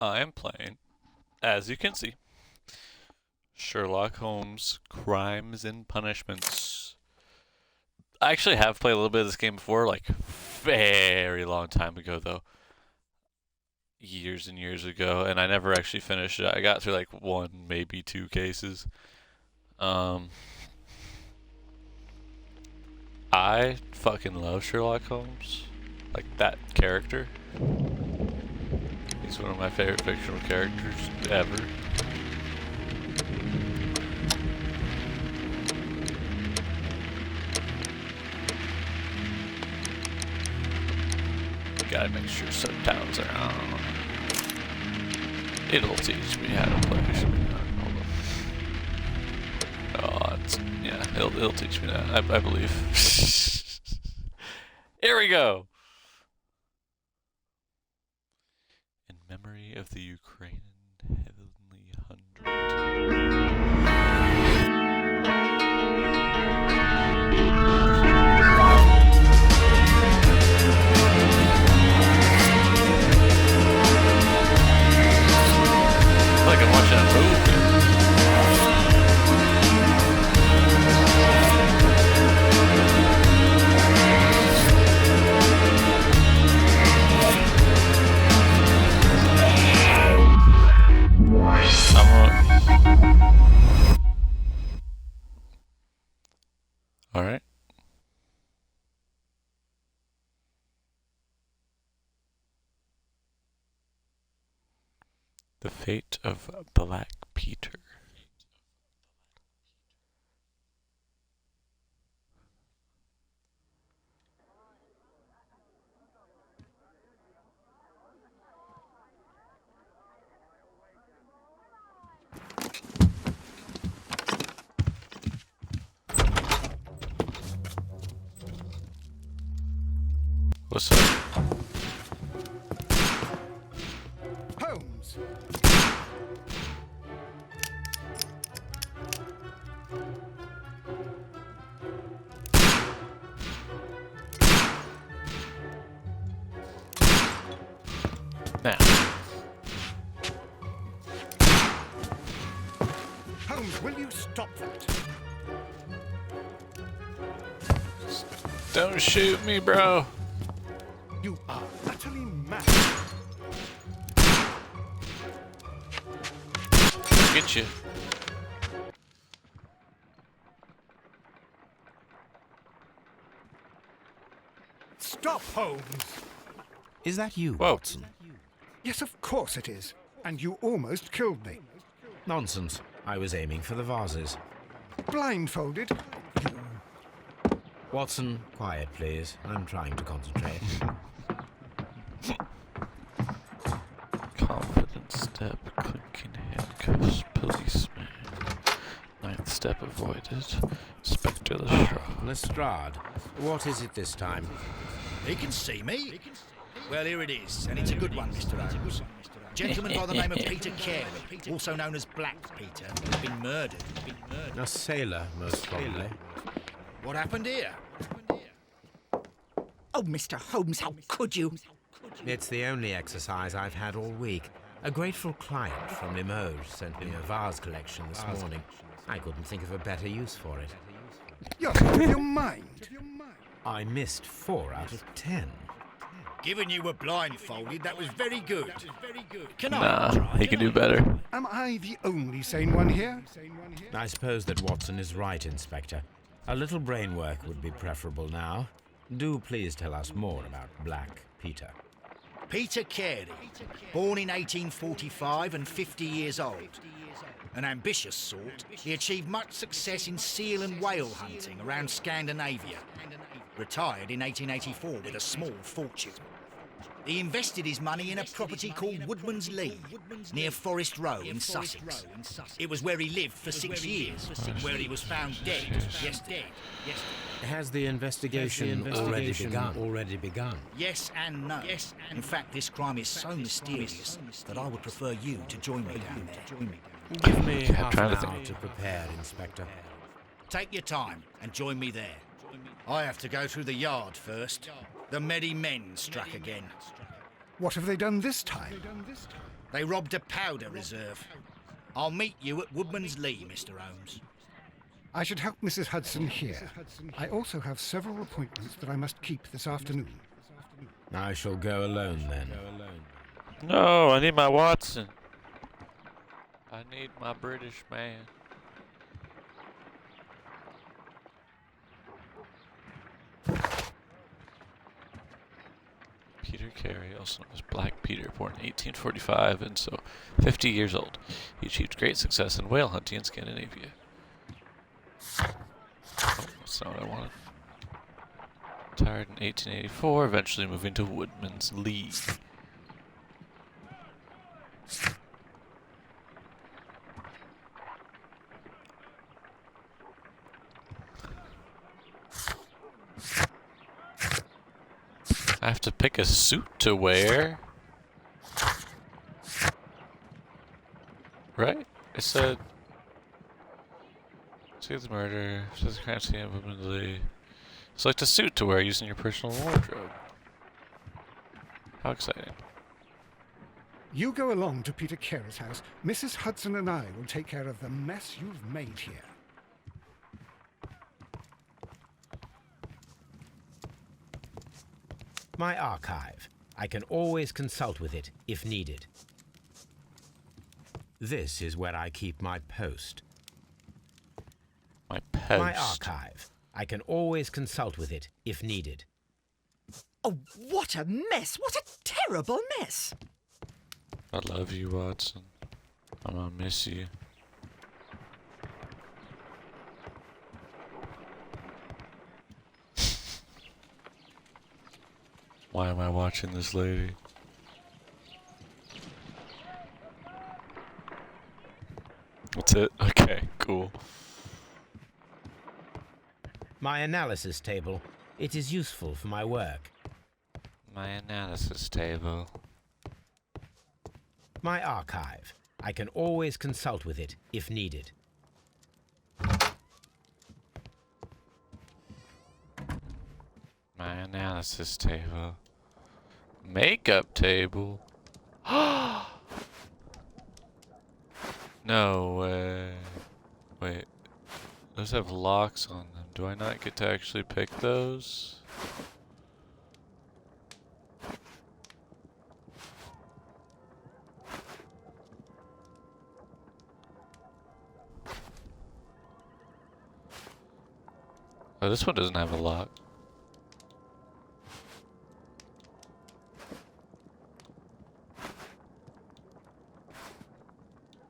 I am playing, as you can see, Sherlock Holmes Crimes and Punishments. I actually have played a little bit of this game before, like very long time ago though. Years and years ago, and I never actually finished it. I got through like one, maybe two cases. Um, I fucking love Sherlock Holmes. Like that character. He's one of my favorite fictional characters ever. Gotta make sure subtitles are on. It'll teach me how to play. Hold on. Oh, yeah, it'll teach me that. I believe. Here we go. In memory of the Ukrainian Heavenly Hundred. Like I'm watching a movie. All right. The Fate of Black Peter. What's up? Holmes! Now, Holmes, will you stop that? don't shoot me, bro. You are utterly mad. Get you. Stop, Holmes! Is that you, Whoa. Watson? Yes, of course it is. And you almost killed me. Nonsense. I was aiming for the vases. Blindfolded? Watson, quiet, please. I'm trying to concentrate. Confident step, clinking handcuffs, policeman. Ninth step avoided. Spectre Lestrade. Lestrade, what is it this time? He can see me. Well, here it is, and it's a good one, Mr. Holmes. Gentleman by the name of Peter Carey, also known as Black Peter, has been murdered. A sailor, most probably. What happened here? Oh, Mr. Holmes, how could you? It's the only exercise I've had all week. A grateful client from Limoges sent me a vase collection this morning. I couldn't think of a better use for it. You're out of your mind. I missed 4 out of 10. Given you were blindfolded, that was very good. Can Nah, I try? he can do better. Am I the only sane one here? I suppose that Watson is right, Inspector. A little brain work would be preferable now. Do please tell us more about Black Peter. Peter Carey, born in 1845 and 50 years old. An ambitious sort, he achieved much success in seal and whale hunting around Scandinavia. Retired in 1884 with a small fortune. He invested his money in a property called Woodman's Lee, near Forest Row in Sussex. It was where he lived for 6 years, where he was found dead yesterday. Has the investigation already begun? Yes and no. In fact, this crime is so mysterious that I would prefer you to join me down there. Give me Okay, I'm half trying an to hour think. to prepare, Inspector. Take your time and join me there. I have to go through the yard first. The merry men struck again. What have they done this time? They robbed a powder reserve. I'll meet you at Woodman's Lee, Mr. Holmes. I should help Mrs. Hudson here. I also have several appointments that I must keep this afternoon. I shall go alone then. No, I need my Watson. I need my British man. Peter Carey, also known as Black Peter, born in 1845 and so 50 years old. He achieved great success in whale hunting in Scandinavia. Oh, that's not what I wanted. Retired in 1884, eventually moving to Woodman's Lee. I have to pick a suit to wear. Right? It said... See the murder. Says the crime scene, Woodman's Lee. Select a suit to wear using your personal wardrobe. How exciting. You go along to Peter Carey's house. Mrs. Hudson and I will take care of the mess you've made here. My archive. I can always consult with it if needed. This is where I keep my post. My post. My archive. I can always consult with it if needed. Oh, what a mess! What a terrible mess! I love you, Watson. I'm gonna miss you. Why am I watching this lady? That's it? Okay, cool. My analysis table. It is useful for my work. My analysis table. My archive. I can always consult with it if needed. My analysis table. Makeup table. No way. Wait. Those have locks on them. Do I not get to actually pick those? Oh, this one doesn't have a lock.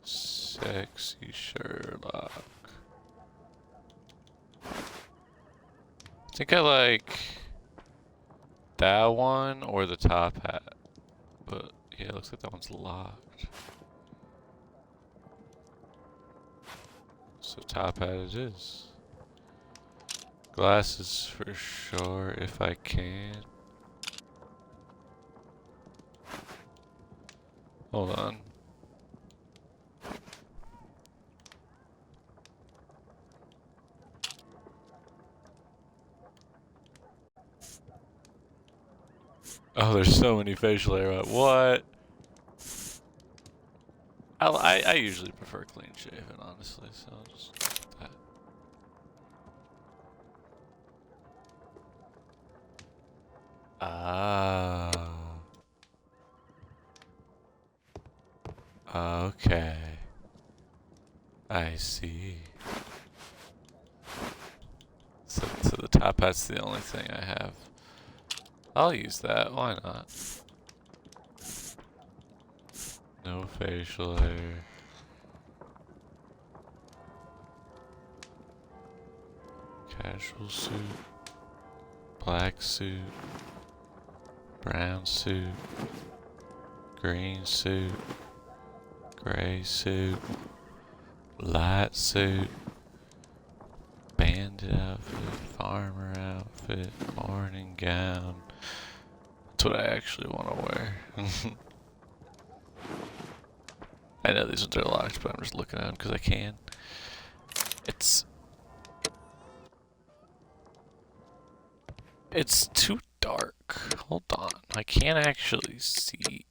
Sexy Sherlock. I think I like that one or the top hat. But yeah, it looks like that one's locked. So top hat it is. Glasses for sure if I can. Hold on. Oh, there's so many facial hair. What? I usually prefer clean shaven, honestly, so I'll just go with that. Ah. Okay. I see. So the top hat's the only thing I have. I'll use that, why not? No facial hair. Casual suit. Black suit. Brown suit. Green suit. Gray suit. Light suit. Bandit outfit. Farmer outfit. Morning gown. That's what I actually want to wear. I know these ones are locked, but I'm just looking at them because I can. It's too dark. Hold on. I can't actually see.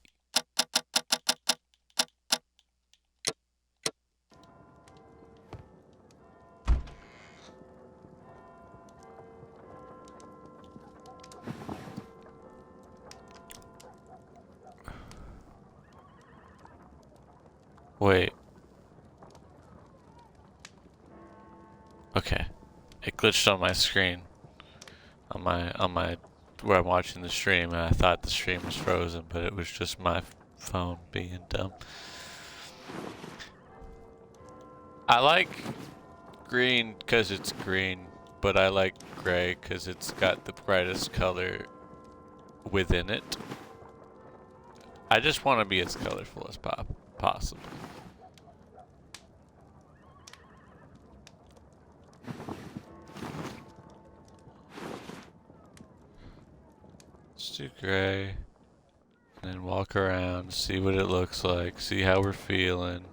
Wait. Okay. It glitched on my screen. On my where I'm watching the stream, and I thought the stream was frozen, but it was just my phone being dumb. I like green because it's green, but I like gray because it's got the brightest color within it. I just want to be as colorful as possible. Let's do gray. And then walk around, see what it looks like, see how we're feeling.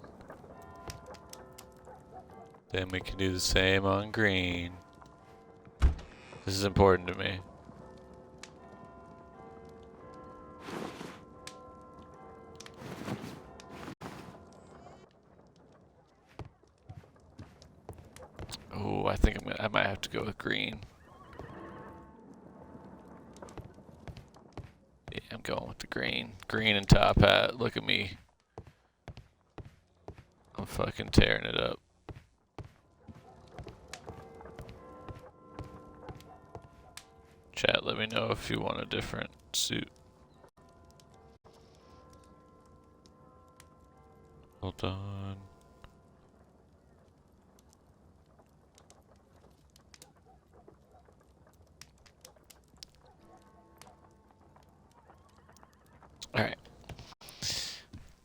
Then we can do the same on green. This is important to me. Oh, I think I might have to go with green. Yeah, I'm going with the green. Green and top hat. Look at me. I'm fucking tearing it up. Chat, let me know if you want a different suit. Hold on. Alright.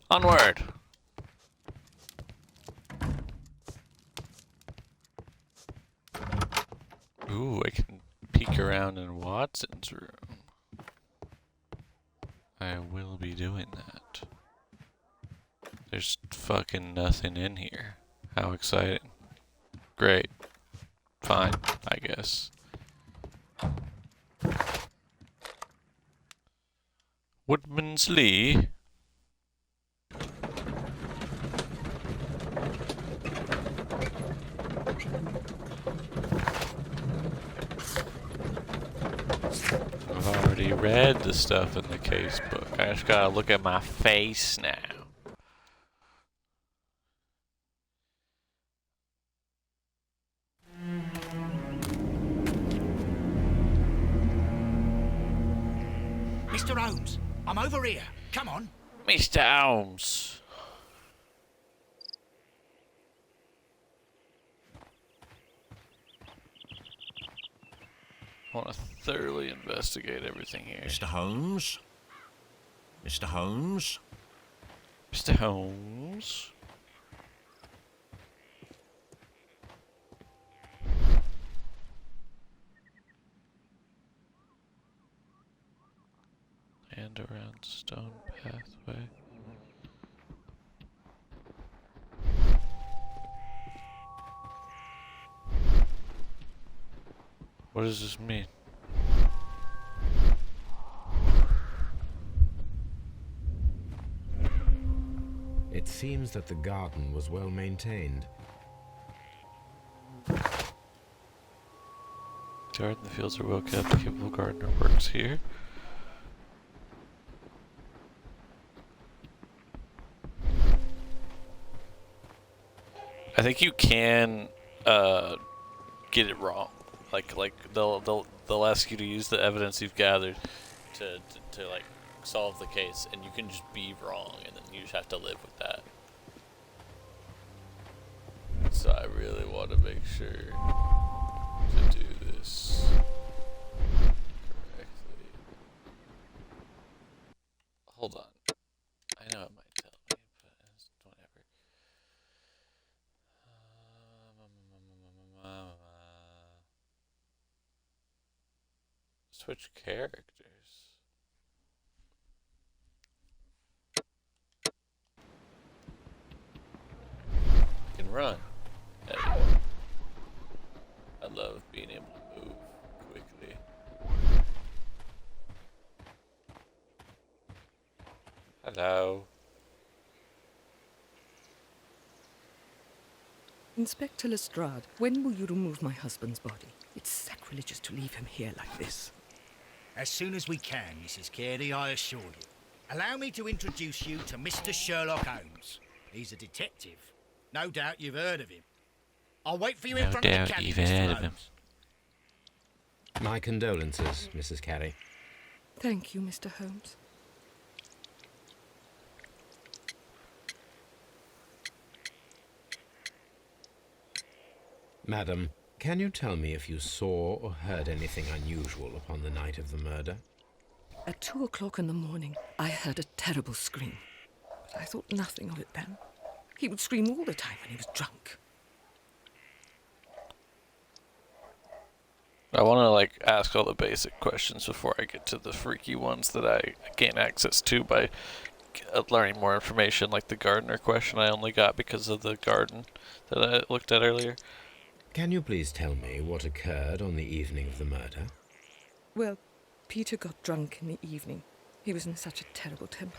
Onward! Ooh, I can peek around in Watson's room. I will be doing that. There's fucking nothing in here. How exciting. Great. Fine, I guess. Woodman's Lee. I've already read the stuff in the case book. I just gotta look at my face now. Mr. Holmes, I'm over here. Come on. Mr. Holmes. I want to thoroughly investigate everything here. Mr. Holmes? Mr. Holmes? Mr. Holmes. And around stone pathway. What does this mean? It seems that the garden was well maintained. Garden, the fields are well kept. The capable gardener works here. I think you can get it wrong. Like they'll ask you to use the evidence you've gathered to like solve the case, and you can just be wrong, and then you just have to live with that. So I really want to make sure to do this correctly. Hold on. I know it might tell me, but it's whatever. Switch characters. I can run. I love being able to move quickly. Hello. Inspector Lestrade, when will you remove my husband's body? It's sacrilegious to leave him here like this. As soon as we can, Mrs. Carey, I assure you. Allow me to introduce you to Mr. Sherlock Holmes. He's a detective. No doubt you've heard of him. I'll wait for you No in front of the doubt cabin, you've Mr. heard of him. Holmes. My condolences, Mrs. Carey. Thank you, Mr. Holmes. Madam, can you tell me if you saw or heard anything unusual upon the night of the murder? At 2 o'clock in the morning, I heard a terrible scream. But I thought nothing of it then. He would scream all the time when he was drunk. I want to ask all the basic questions before I get to the freaky ones that I gain access to by learning more information, like the gardener question I only got because of the garden that I looked at earlier. Can you please tell me what occurred on the evening of the murder? Well, Peter got drunk in the evening. He was in such a terrible temper.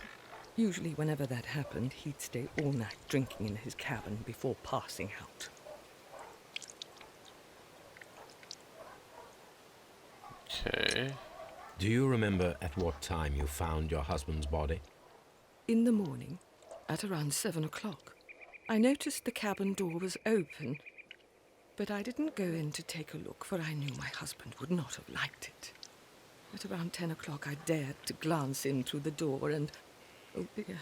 Usually whenever that happened, he'd stay all night drinking in his cabin before passing out. Okay. Do you remember at what time you found your husband's body? In the morning, at around 7 o'clock, I noticed the cabin door was open, but I didn't go in to take a look, for I knew my husband would not have liked it. At around 10 o'clock, I dared to glance in through the door and, oh dear.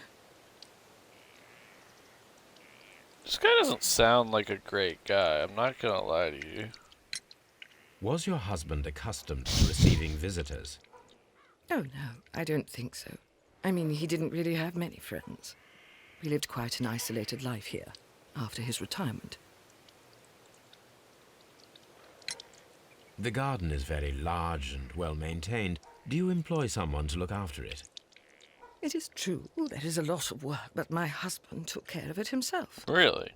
This guy doesn't sound like a great guy, I'm not gonna lie to you. Was your husband accustomed to receiving visitors? Oh no, I don't think so. I mean, he didn't really have many friends. He lived quite an isolated life here, after his retirement. The garden is very large and well maintained. Do you employ someone to look after it? It is true, there is a lot of work, but my husband took care of it himself. Really?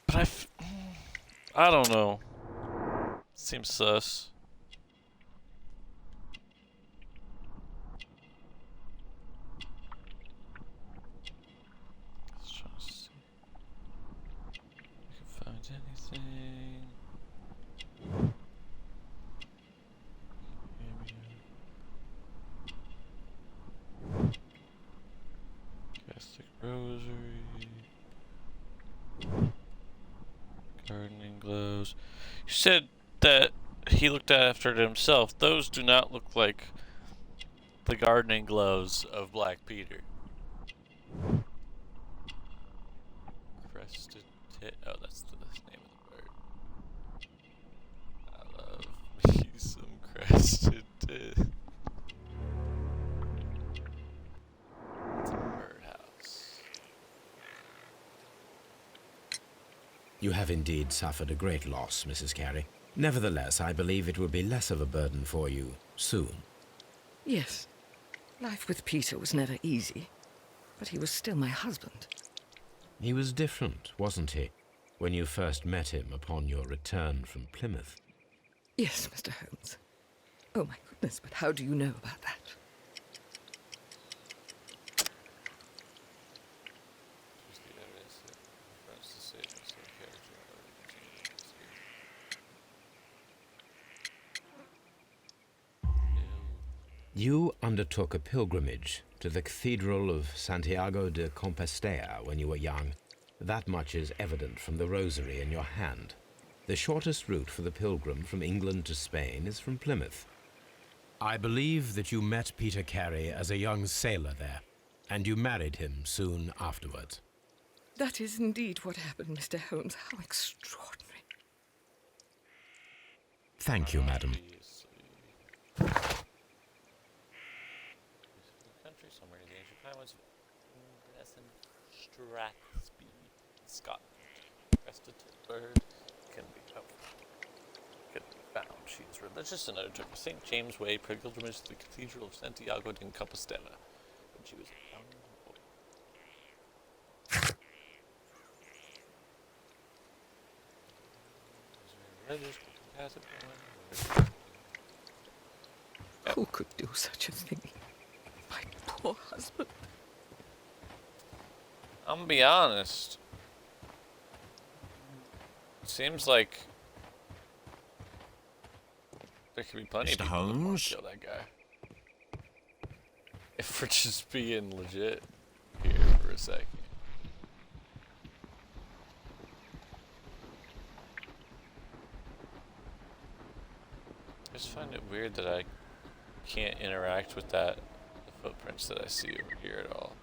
But I don't know. Seems sus. Let's try to see if we can find anything. Catholic rosary. Gardening gloves. You said that he looked after it himself. Those do not look like the gardening gloves of Black Peter. Crested tit. Oh, that's the name of the bird. I love me some crested tit. It's a birdhouse. You have indeed suffered a great loss, Mrs. Carey. Nevertheless, I believe it will be less of a burden for you soon. Yes, life with Peter was never easy, but he was still my husband. He was different, wasn't he, when you first met him upon your return from Plymouth? Yes, Mr. Holmes. Oh my goodness, but how do you know about that? You undertook a pilgrimage to the Cathedral of Santiago de Compostela when you were young. That much is evident from the rosary in your hand. The shortest route for the pilgrim from England to Spain is from Plymouth. I believe that you met Peter Carey as a young sailor there, and you married him soon afterwards. That is indeed what happened, Mr. Holmes. How extraordinary. Thank you, madam. Country somewhere in the ancient highlands of Strathspey, Scotland. Crested bird can be found. She is religious and undertook the St. James Way pilgrimage to the Cathedral of Santiago de Compostela when she was a young boy. Who could do such a thing? My poor husband. I'm gonna be honest. It seems like there could be plenty Mr. of people that want Holmes? to kill that guy. If we're just being legit here for a second. I just find it weird that I can't interact with the footprints that I see over here at all.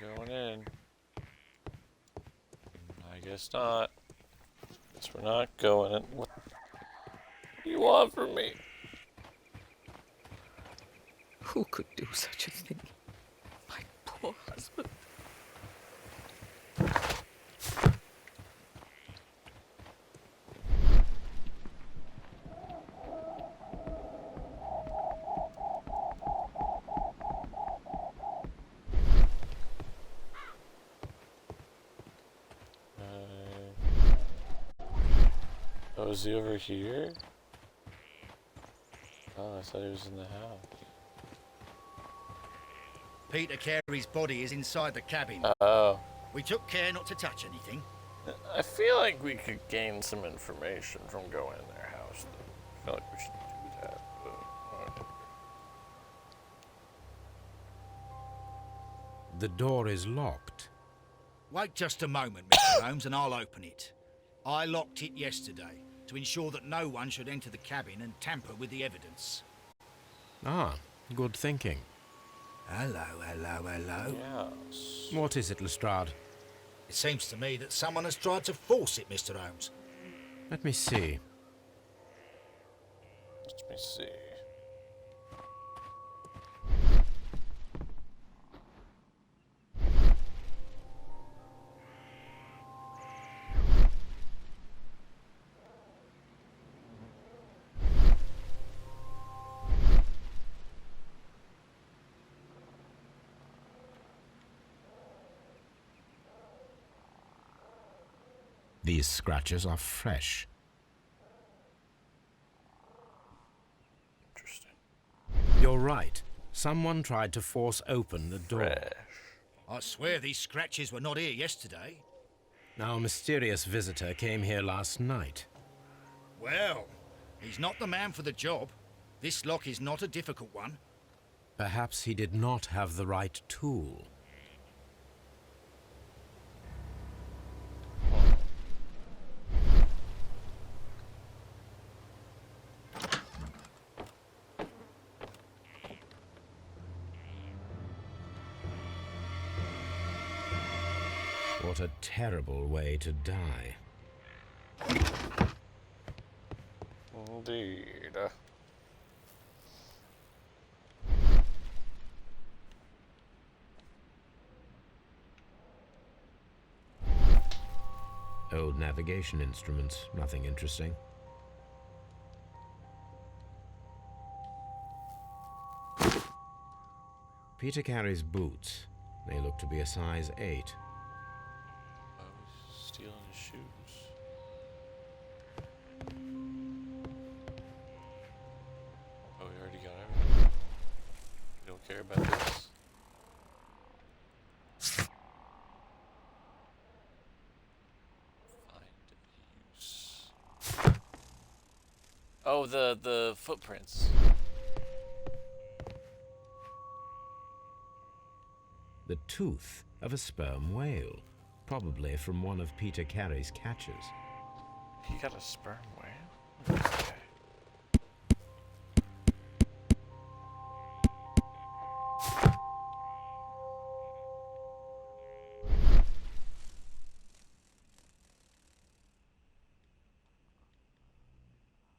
We're going in. I guess not. Guess we're not going in. What do you want from me? Who could do such a thing? My poor husband. Oh, is he over here? Oh, I thought he was in the house. Peter Carey's body is inside the cabin. Oh. We took care not to touch anything. I feel like we could gain some information from going in their house, though. I feel like we should do that, but alright. The door is locked. Wait just a moment, Mr. Holmes, and I'll open it. I locked it yesterday to ensure that no one should enter the cabin and tamper with the evidence. Ah, good thinking. Hello, hello, hello. Yes. What is it, Lestrade? It seems to me that someone has tried to force it, Mr. Holmes. Let me see. Let me see. These scratches are fresh. Interesting. You're right. Someone tried to force open the door. Fresh. I swear these scratches were not here yesterday. Our mysterious visitor came here last night. Well, he's not the man for the job. This lock is not a difficult one. Perhaps he did not have the right tool. What a terrible way to die. Indeed. Old navigation instruments, nothing interesting. Peter Carey's boots. They look to be a size 8. I was stealing his shoes. Oh, we already got everything. We don't care about this. Find use. Oh, the footprints. The tooth of a sperm whale, probably from one of Peter Carey's catches. He got a sperm whale? Okay.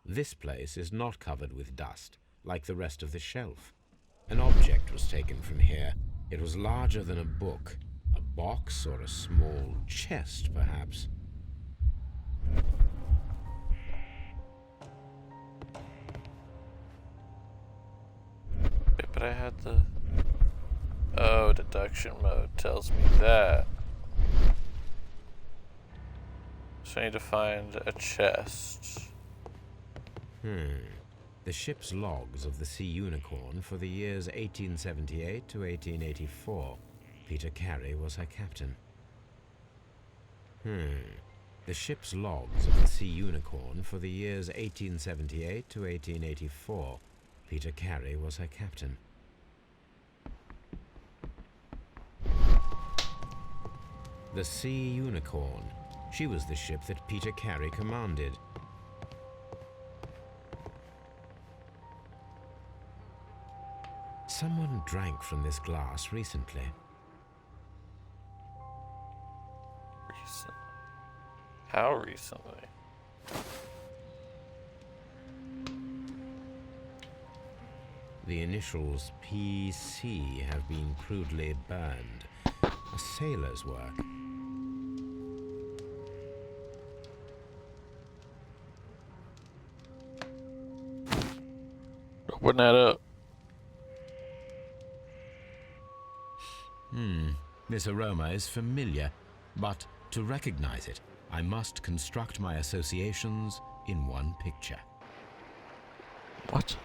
This place is not covered with dust, like the rest of the shelf. An object was taken from here. It was larger than a book. A box or a small chest, perhaps. but I had the... Oh, deduction mode tells me that. So I need to find a chest. The ship's logs of the Sea Unicorn for the years 1878 to 1884. Peter Carey was her captain. The ship's logs of the Sea Unicorn for the years 1878 to 1884. Peter Carey was her captain. The Sea Unicorn. She was the ship that Peter Carey commanded. Someone drank from this glass recently. Recent. How recently? The initials PC have been crudely burned. A sailor's work. Open that up. This aroma is familiar, but to recognize it, I must construct my associations in one picture. What?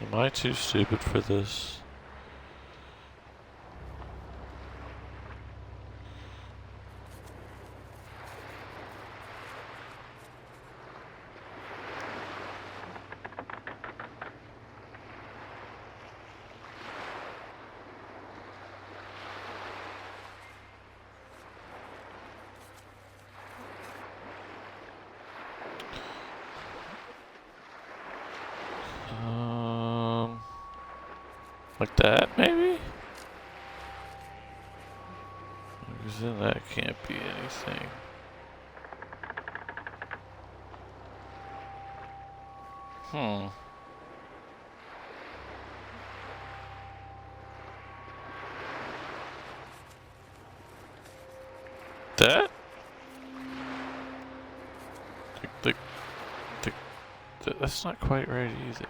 Am I too stupid for this? Like that, maybe? Because then that can't be anything. That? That's not quite right either.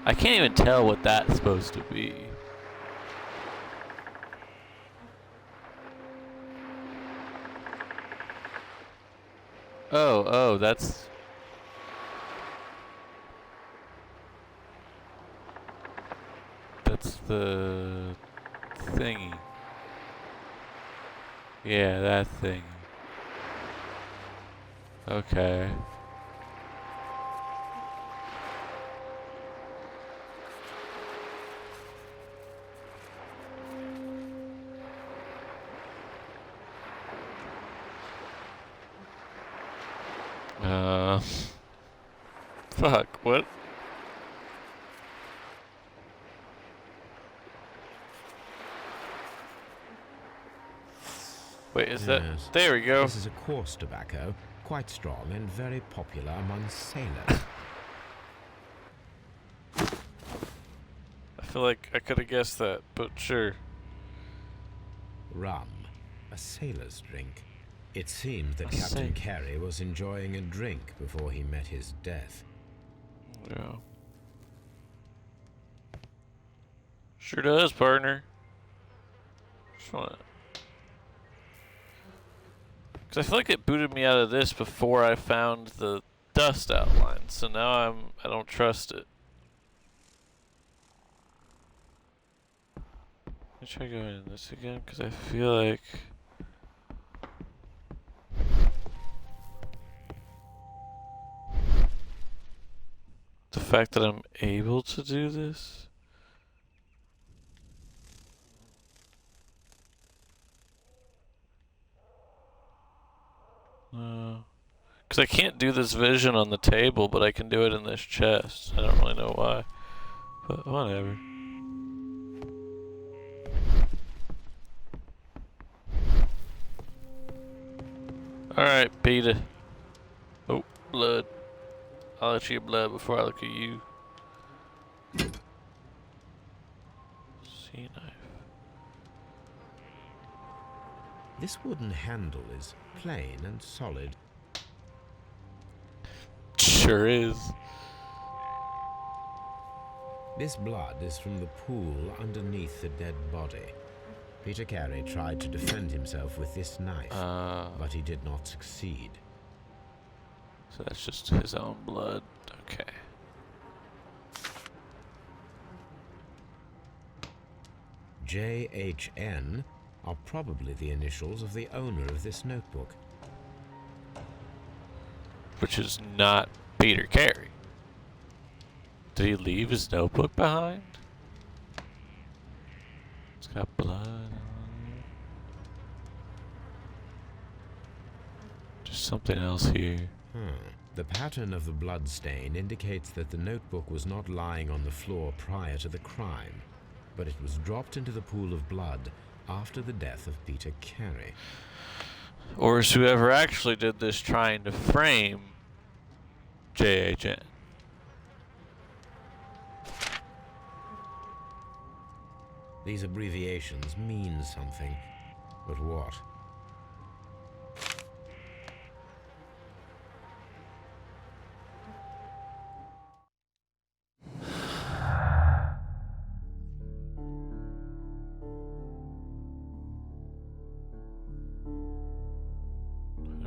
I can't even tell what that's supposed to be. Oh, that's... That's the thingy. Yeah, that thing. Okay. Fuck, what? Wait, is that... Yes. There we go. This is a coarse tobacco, quite strong and very popular among sailors. I feel like I could have guessed that, but sure. Rum, a sailor's drink. It seemed that A Captain sailor. Carey was enjoying a drink before he met his death. Yeah. Sure does, partner. Just wanna... Because I feel like it booted me out of this before I found the dust outline, so now I don't trust it. Let me try going in this again, because I feel like... The fact that I'm able to do this? Because I can't do this vision on the table, but I can do it in this chest. I don't really know why. But whatever. Alright, Peter. Oh, blood. I'll let you get blood before I look at you. Sea knife. This wooden handle is plain and solid. Sure is. This blood is from the pool underneath the dead body. Peter Carey tried to defend himself with this knife, but he did not succeed. So that's just his own blood. Okay. JHN are probably the initials of the owner of this notebook. Which is not Peter Carey. Did he leave his notebook behind? It's got blood on it. There's something else here. The pattern of the blood stain indicates that the notebook was not lying on the floor prior to the crime, but it was dropped into the pool of blood after the death of Peter Carey. Or is whoever actually did this trying to frame JHN? These abbreviations mean something, but what?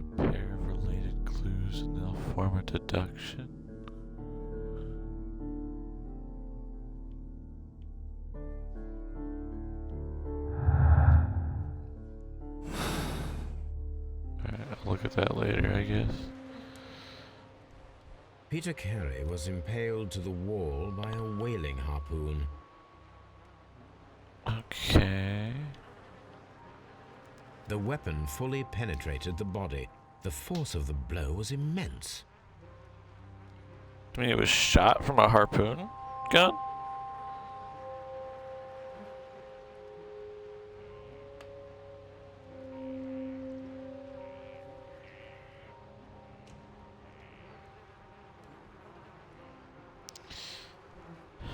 A pair of related clues and they'll form a deduction. I'll look at that later, I guess. Peter Carey was impaled to the wall by a whaling harpoon. Okay. The weapon fully penetrated the body. The force of the blow was immense. I mean, it was shot from a harpoon gun?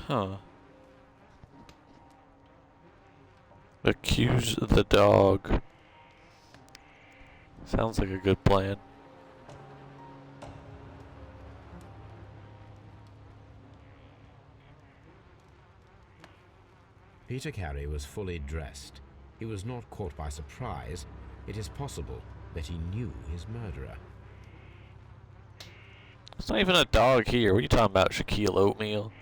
Huh. Accuse the dog. Sounds like a good plan. Peter Carey was fully dressed. He was not caught by surprise. It is possible that he knew his murderer. It's not even a dog here. What are you talking about, Shaquille Oatmeal?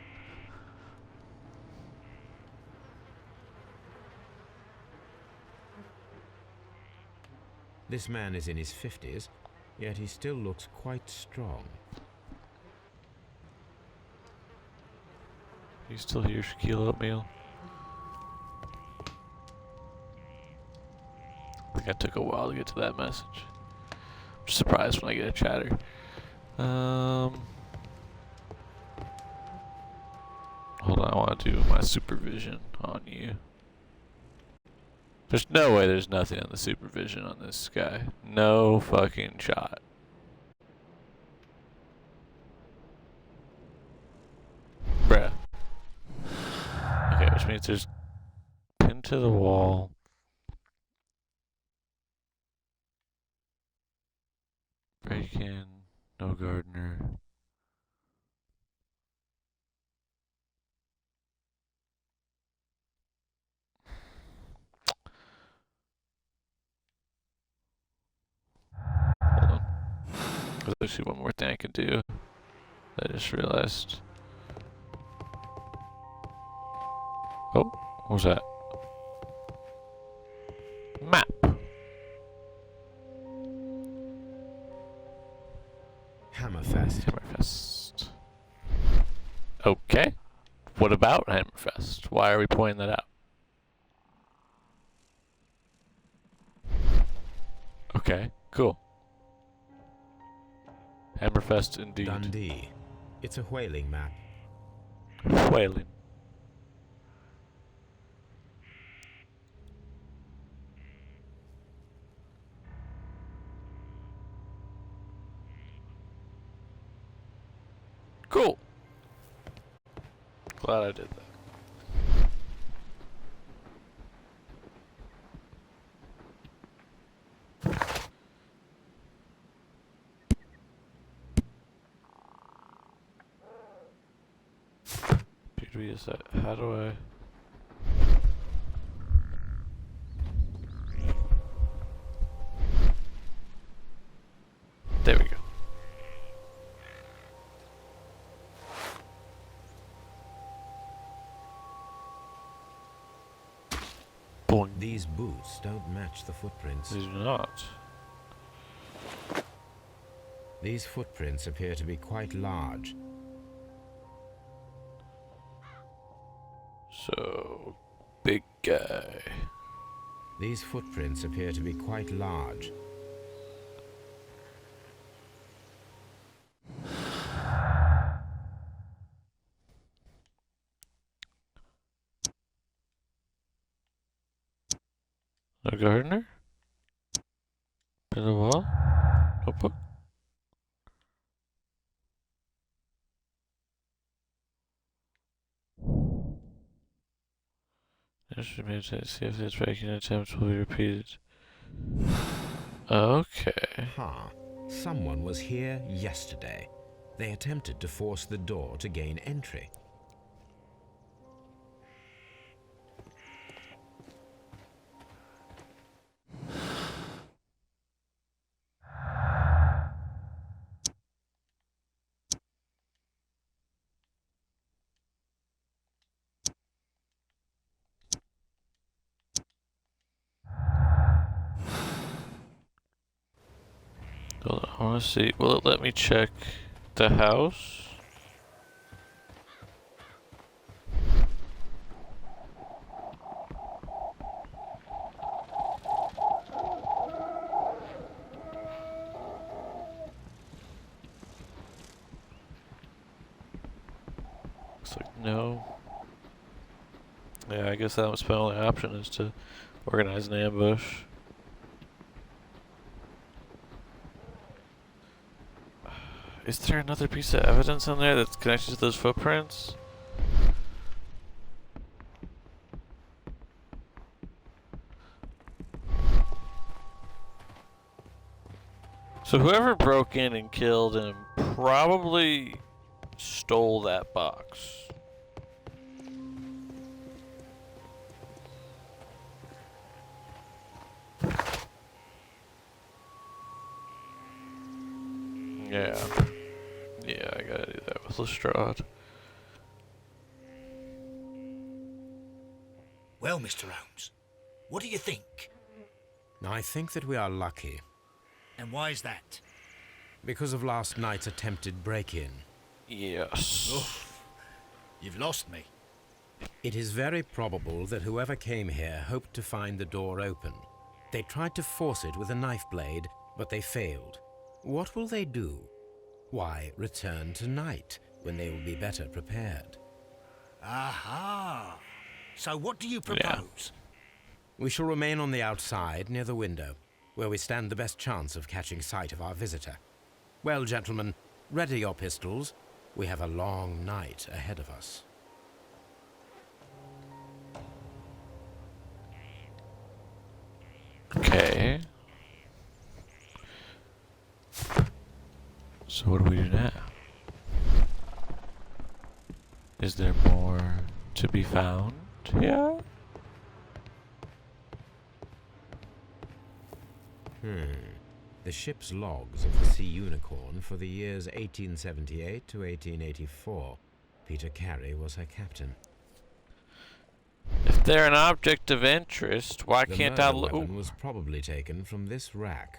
This man is in his 50s, yet he still looks quite strong. You still hear Shaquille Oatmeal? I think it took a while to get to that message. I'm surprised when I get a chatter. Hold on, I want to do my supervision on you. There's no way there's nothing in the supervision on this guy. No fucking shot. Bruh. Okay, which means there's pinned to the wall. Break in, no gardener. Hold on. There's actually one more thing I can do. I just realized. Oh, what was that? Map. Hammerfest. Hammerfest. Okay. What about Hammerfest? Why are we pointing that out? Okay, cool. Hammerfest indeed. Dundee. It's a whaling map. Whaling. Cool. Glad I did that. Beauty is that? How do I? There we go. Boing. These boots don't match the footprints. These do not. These footprints appear to be quite large. So, big guy. These footprints appear to be quite large. A gardener? Bit of wall? Notebook? See if this breaking attempt will be repeated. Okay. Ha! Someone was here yesterday. They attempted to force the door to gain entry. Hold on, I want to see. Will it let me check the house? Looks like no. Yeah, I guess that was my only option is to organize an ambush. Is there another piece of evidence on there that's connected to those footprints? So whoever broke in and killed him probably stole that box. Yeah. Yeah, I gotta do that with Lestrade. Well, Mr. Holmes, what do you think? I think that we are lucky. And why is that? Because of last night's attempted break-in. Yes. Oof. You've lost me. It is very probable that whoever came here hoped to find the door open. They tried to force it with a knife blade, but they failed. What will they do? Why, return tonight, when they will be better prepared. Aha! So what do you propose? We shall remain on the outside, near the window, where we stand the best chance of catching sight of our visitor. Well, gentlemen, ready your pistols. We have a long night ahead of us. Okay. So what do we do now? Is there more to be found here? The ship's logs of the Sea Unicorn for the years 1878 to 1884. Peter Carey was her captain. If they're an object of interest, why The can't I murder look? weapon was probably taken from this rack.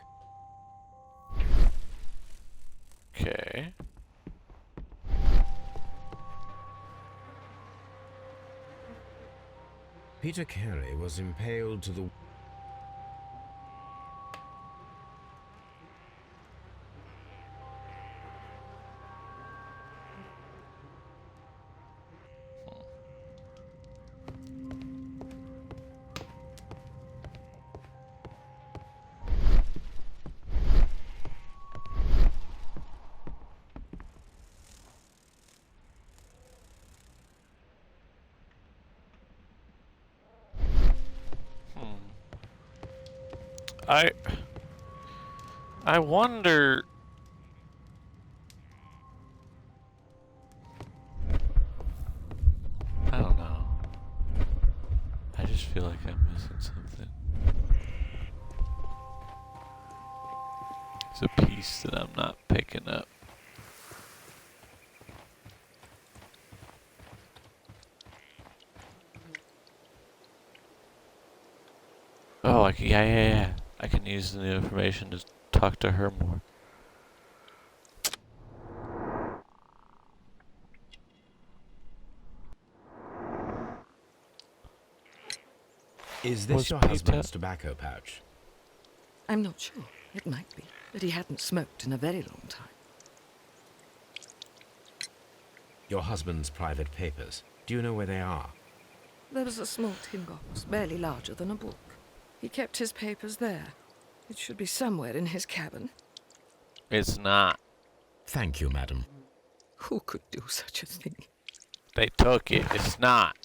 Okay. Peter Carey was impaled to the... I wonder. I don't know. I just feel like I'm missing something. It's a piece that I'm not picking up. Oh, yeah. I can use the new information to talk to her more. Is this Was your Peter- husband's tobacco pouch? I'm not sure. It might be, but he hadn't smoked in a very long time. Your husband's private papers. Do you know where they are? There was a small tin box, barely larger than a book. He kept his papers there. It should be somewhere in his cabin. It's not. Thank you, madam. Who could do such a thing? They took it. It's not.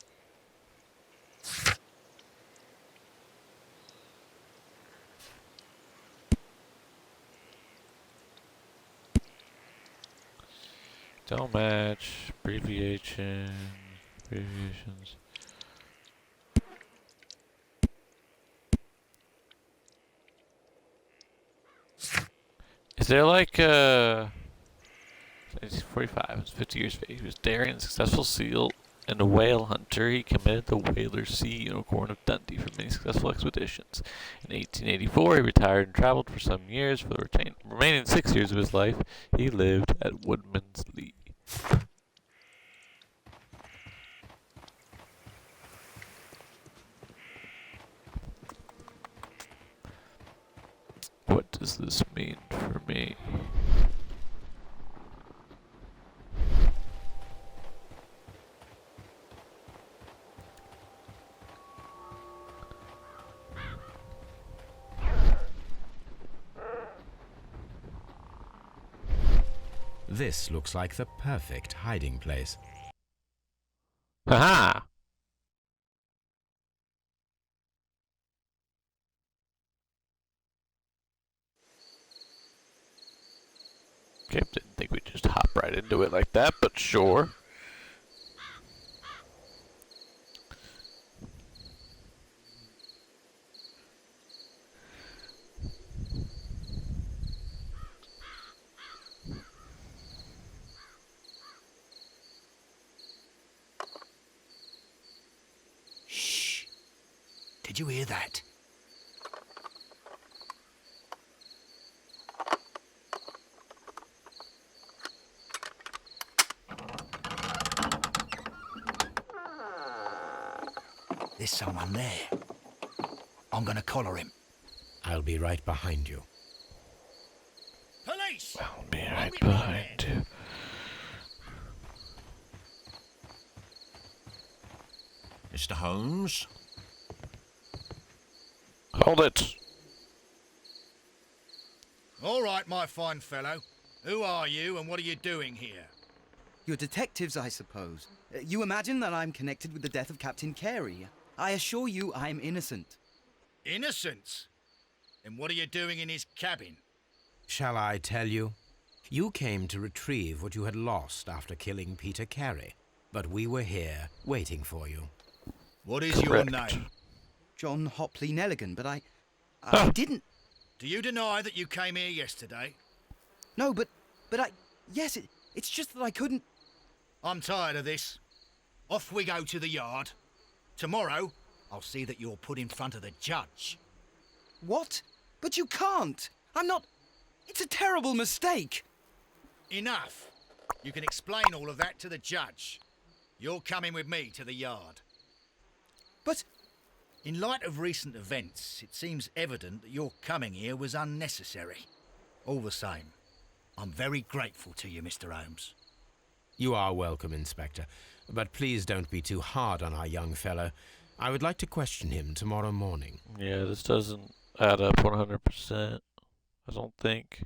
Don't match. Abbreviations. Is there like he's 45, he's 50 years of age. He was daring and successful seal and a whale hunter. He commanded the whaler Sea Unicorn of Dundee for many successful expeditions. In 1884, he retired and traveled for some years. For the remaining 6 years of his life, he lived at Woodman's Lee. What does this mean for me? This looks like the perfect hiding place. Haha! Okay, didn't think we'd just hop right into it like that, but sure. Shh. Did you hear that? There's someone there. I'm gonna collar him. I'll be right behind you. Police! I'll be right behind you. Mr. Holmes? Hold it! All right, my fine fellow. Who are you and what are you doing here? You're detectives, I suppose. You imagine that I'm connected with the death of Captain Carey. I assure you I'm innocent. Innocent? And what are you doing in his cabin? Shall I tell you? You came to retrieve what you had lost after killing Peter Carey, but we were here waiting for you. What is Correct. your name? John Hopley Nelligan, but I Huh. didn't... Do you deny that you came here yesterday? No, but yes, it's just that I couldn't... I'm tired of this. Off we go to the yard. Tomorrow, I'll see that you're put in front of the judge. What? But you can't! I'm not... It's a terrible mistake! Enough. You can explain all of that to the judge. You're coming with me to the yard. But... In light of recent events, it seems evident that your coming here was unnecessary. All the same, I'm very grateful to you, Mr. Holmes. You are welcome, Inspector, but please don't be too hard on our young fellow. I would like to question him tomorrow morning. Yeah, this doesn't add up 100%. I don't think.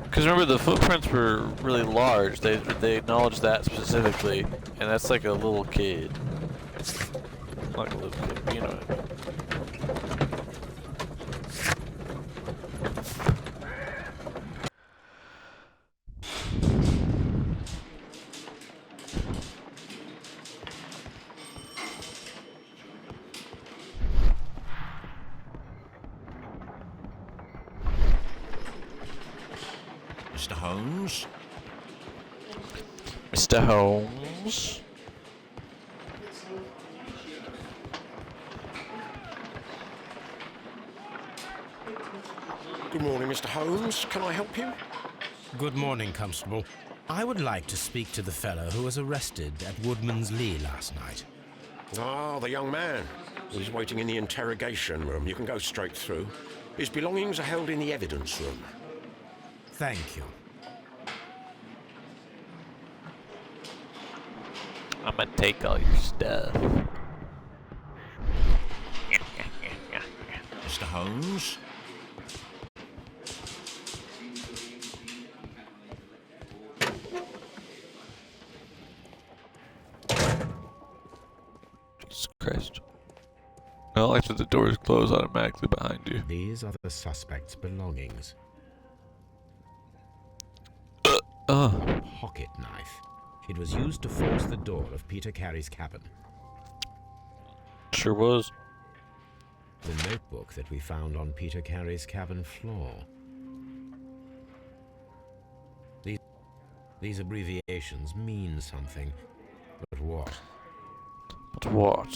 Because remember, the footprints were really large. They acknowledged that specifically, and that's like a little kid. Like a little kid, you know what I mean. Holmes? Mr. Holmes? Good morning, Mr. Holmes. Can I help you? Good morning, Constable. I would like to speak to the fellow who was arrested at Woodman's Lee last night. Ah, the young man. He's waiting in the interrogation room. You can go straight through. His belongings are held in the evidence room. Thank you. I'm gonna take all your stuff. Mr. Holmes? Jesus Christ. I don't like that the doors close automatically behind you. These are the suspect's belongings. Oh. A pocket knife. It was used to force the door of Peter Carey's cabin. Sure was. The notebook that we found on Peter Carey's cabin floor. These abbreviations mean something. But what? But what?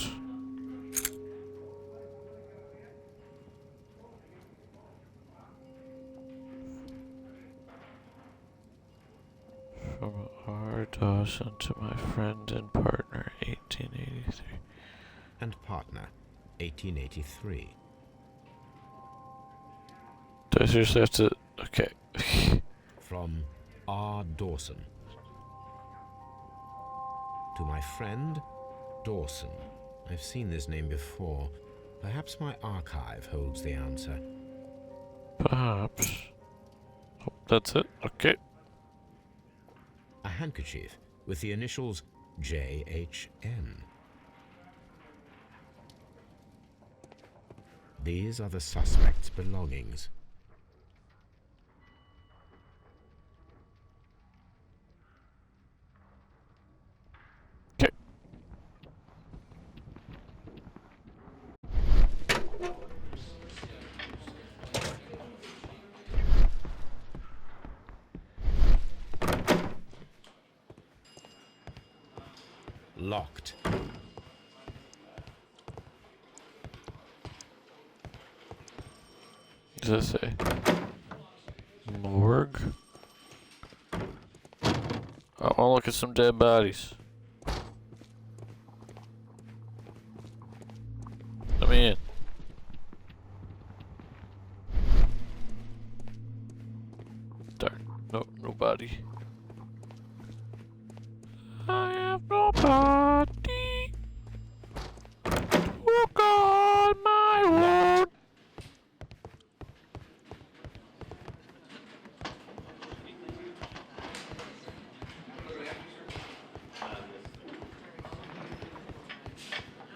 From R. Dawson to my friend and partner, 1883. And partner, 1883. Do I seriously have to... Okay. From R. Dawson. To my friend, Dawson. I've seen this name before. Perhaps my archive holds the answer. Perhaps. Oh, that's it? Okay. A handkerchief with the initials JHN. These are the suspect's belongings. Okay. Locked. What does it say? Morgue? I want to look at some dead bodies. Let me in. Darn. No, nobody. I have nobody to call my own.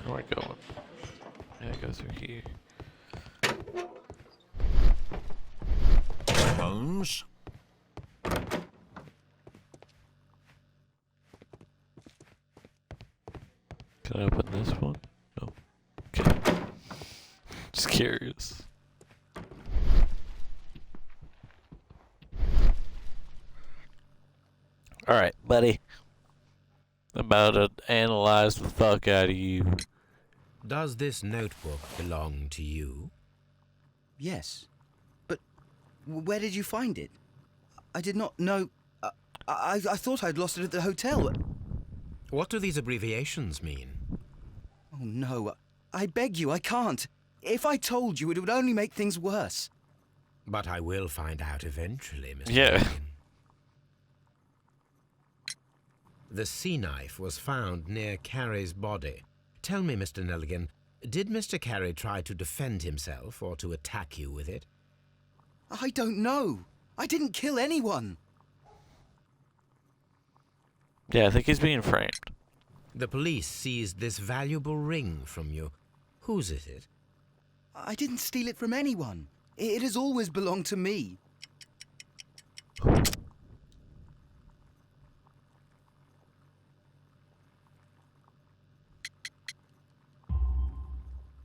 Where am I going? Yeah, I go through here. Mr. Holmes? Can I open this one? No. Okay. Just curious. Alright, buddy. I'm about to analyze the fuck out of you. Does this notebook belong to you? Yes. But where did you find it? I did not know... I thought I'd lost it at the hotel. What do these abbreviations mean? Oh, no. I beg you, I can't. If I told you, it would only make things worse. But I will find out eventually, Mr. Yeah. Nelligan. The sea knife was found near Carey's body. Tell me, Mr. Nelligan, did Mr. Carey try to defend himself or to attack you with it? I don't know. I didn't kill anyone. Yeah, I think he's being framed. The police seized this valuable ring from you. Whose is it? I didn't steal it from anyone. It has always belonged to me.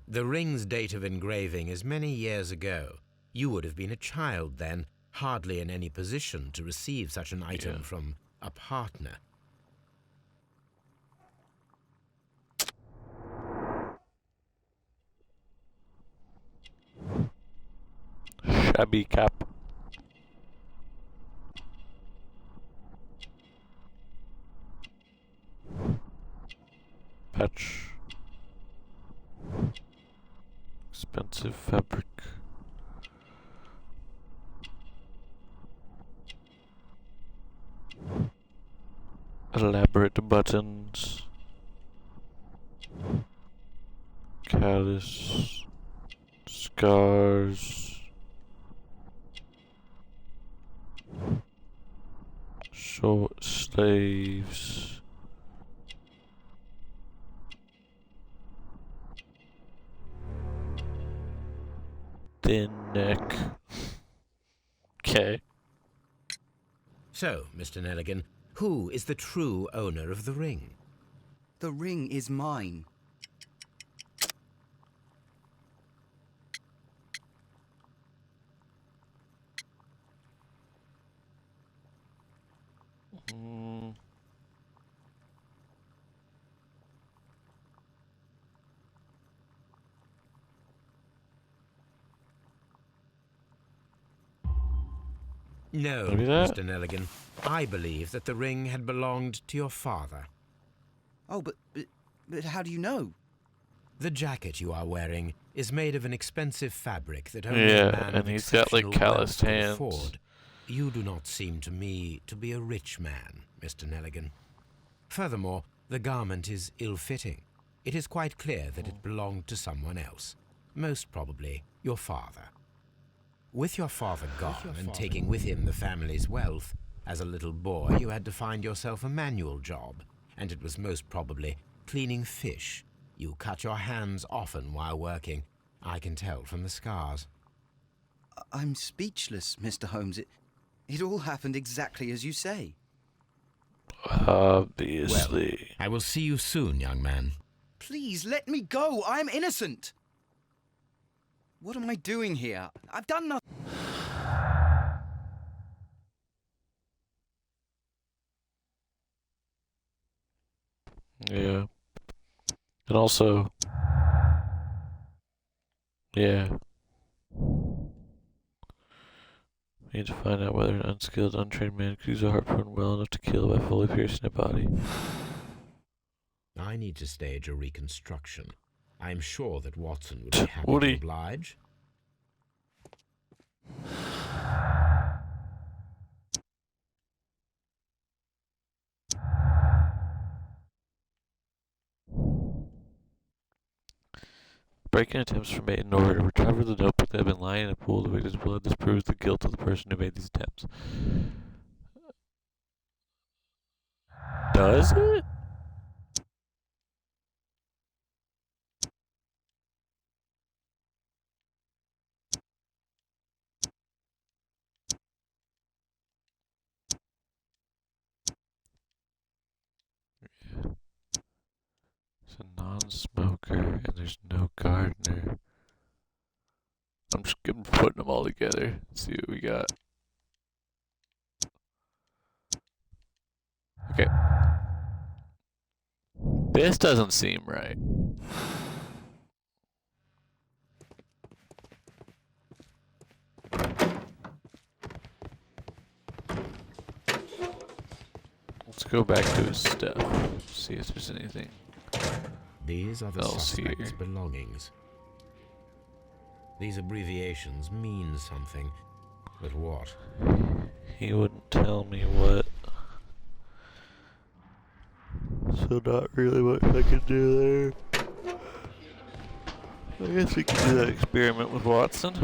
The ring's date of engraving is many years ago. You would have been a child then. hardly in any position to receive such an item from a partner. Shabby cap. Patch. Expensive fabric. Elaborate buttons. Callus. Scars. Short sleeves. Thin neck. Okay. So, Mr. Nelligan, who is the true owner of the ring? The ring is mine. No, Maybe that? Mr. Nelligan. I believe that the ring had belonged to your father. Oh, but how do you know? The jacket you are wearing is made of an expensive fabric that only Yeah, a man and of he's got, like, exceptional calloused wealth could hands. afford. You do not seem to me to be a rich man, Mr. Nelligan. Furthermore, the garment is ill-fitting. It is quite clear that it belonged to someone else, most probably your father. With your father gone and taking with him the family's wealth, as a little boy you had to find yourself a manual job, and it was most probably cleaning fish. You cut your hands often while working. I can tell from the scars. I'm speechless, Mr. Holmes. It all happened exactly as you say. Obviously. I will see you soon, young man. Please, let me go. I'm innocent. What am I doing here? I've done nothing. Yeah. And also, yeah. We need to find out whether an unskilled, untrained man could use a harpoon well enough to kill by fully piercing a body. I need to stage a reconstruction. I am sure that Watson would be happy Woody. to oblige. Break-in attempts were made in order to recover the notebook that had been lying in a pool of the victim's blood. This proves the guilt of the person who made these attempts. Does it? It's a non-smoker, and there's no gardener. I'm just putting them all together. Let's see what we got. Okay. This doesn't seem right. Let's go back to his stuff. See if there's anything. These are the else suspect's here. belongings. These abbreviations mean something, but what? He wouldn't tell me what. So not really much I could do there. I guess we could do that experiment with Watson.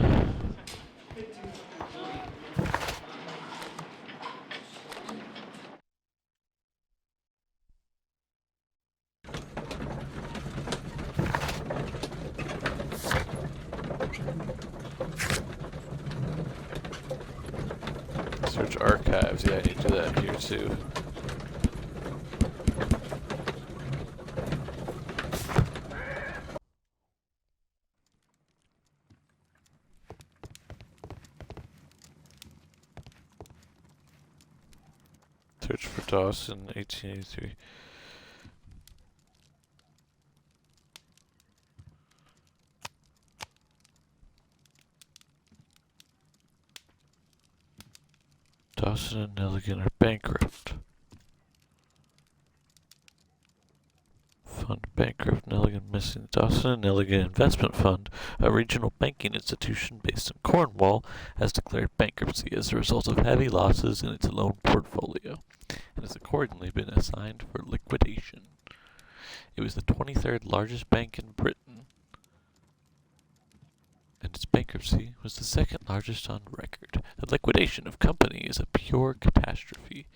Search archives. Yeah, I need to do that here too. Dawson, 1883. Dawson and Nelligan are bankrupt. Fund bankrupt, Nelligan missing. Dawson and Nelligan Investment Fund, a regional banking institution based in Cornwall, has declared bankruptcy as a result of heavy losses in its loan portfolio, and has accordingly been assigned for liquidation. It was the 23rd largest bank in Britain, and its bankruptcy was the second largest on record. The liquidation of company is a pure catastrophe.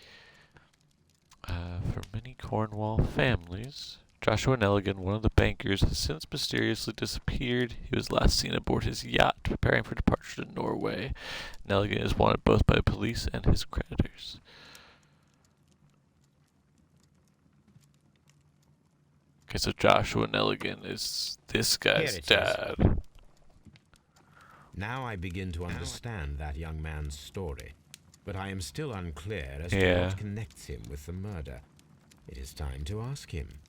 For many Cornwall families, Joshua Nelligan, one of the bankers, has since mysteriously disappeared. He was last seen aboard his yacht, preparing for departure to Norway. Nelligan is wanted both by police and his creditors. Okay, so Joshua Nelligan is this guy's Here it is. dad. Now I begin to understand that young man's story, but I am still unclear as to Yeah. what connects him with the murder. It is time to ask him.